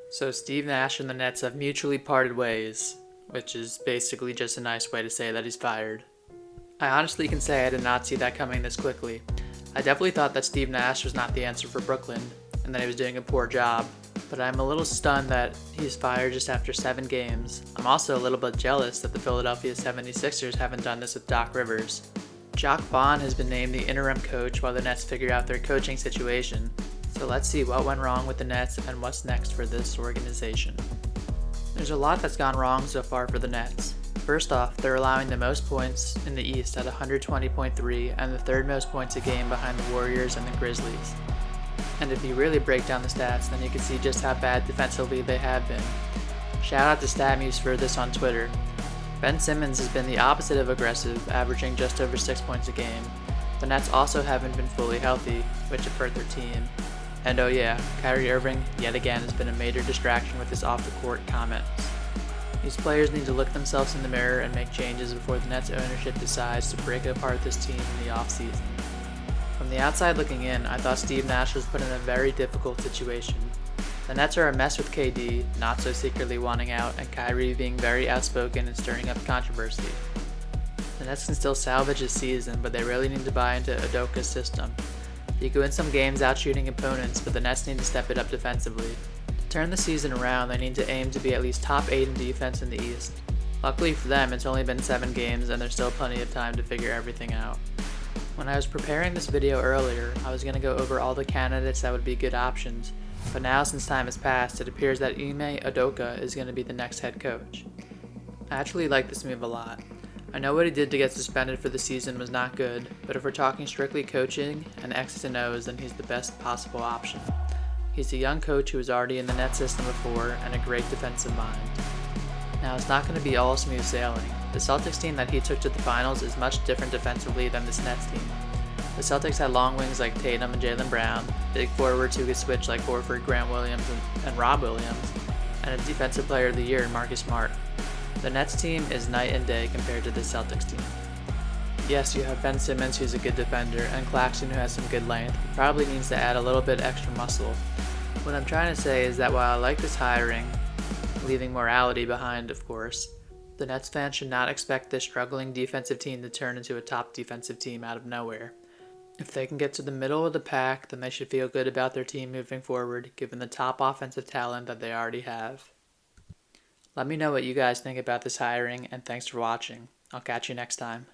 So Steve Nash and the Nets have mutually parted ways, which is basically just a nice way to say that he's fired. I honestly can say I did not see that coming this quickly. I definitely thought that Steve Nash was not the answer for Brooklyn, and that he was doing a poor job, but I'm a little stunned that he's fired just after 7 games. I'm also a little bit jealous that the Philadelphia 76ers haven't done this with Doc Rivers. Jacque Vaughn has been named the interim coach while the Nets figure out their coaching situation. So let's see what went wrong with the Nets and what's next for this organization. There's a lot that's gone wrong so far for the Nets. First off, they're allowing the most points in the East at 120.3 and the third most points a game behind the Warriors and the Grizzlies. And if you really break down the stats, then you can see just how bad defensively they have been. Shout out to StatMuse for this on Twitter. Ben Simmons has been the opposite of aggressive, averaging just over 6 points a game. The Nets also haven't been fully healthy, which have hurt their team. And oh yeah, Kyrie Irving yet again has been a major distraction with his off-the-court comments. These players need to look themselves in the mirror and make changes before the Nets ownership decides to break apart this team in the offseason. From the outside looking in, I thought Steve Nash was put in a very difficult situation. The Nets are a mess with KD, not so secretly wanting out, and Kyrie being very outspoken and stirring up controversy. The Nets can still salvage this season, but they really need to buy into Udoka's system. You can win some games out shooting opponents, but the Nets need to step it up defensively. To turn the season around, they need to aim to be at least top 8 in defense in the East. Luckily for them, it's only been 7 games and there's still plenty of time to figure everything out. When I was preparing this video earlier, I was going to go over all the candidates that would be good options, but now since time has passed, it appears that Ime Udoka is going to be the next head coach. I actually like this move a lot. I know what he did to get suspended for the season was not good, but if we're talking strictly coaching and X's and O's, then he's the best possible option. He's a young coach who was already in the net system before and a great defensive mind. Now, it's not going to be all smooth sailing. The Celtics team that he took to the finals is much different defensively than this Nets team. The Celtics had long wings like Tatum and Jaylen Brown, big forwards who could switch like Horford, Grant Williams, and Rob Williams, and a defensive player of the year in Marcus Smart. The Nets team is night and day compared to the Celtics team. Yes, you have Ben Simmons who's a good defender, and Claxton who has some good length, but probably needs to add a little bit extra muscle. What I'm trying to say is that while I like this hiring, leaving morality behind of course, the Nets fans should not expect this struggling defensive team to turn into a top defensive team out of nowhere. If they can get to the middle of the pack, then they should feel good about their team moving forward, given the top offensive talent that they already have. Let me know what you guys think about this hiring, and thanks for watching. I'll catch you next time.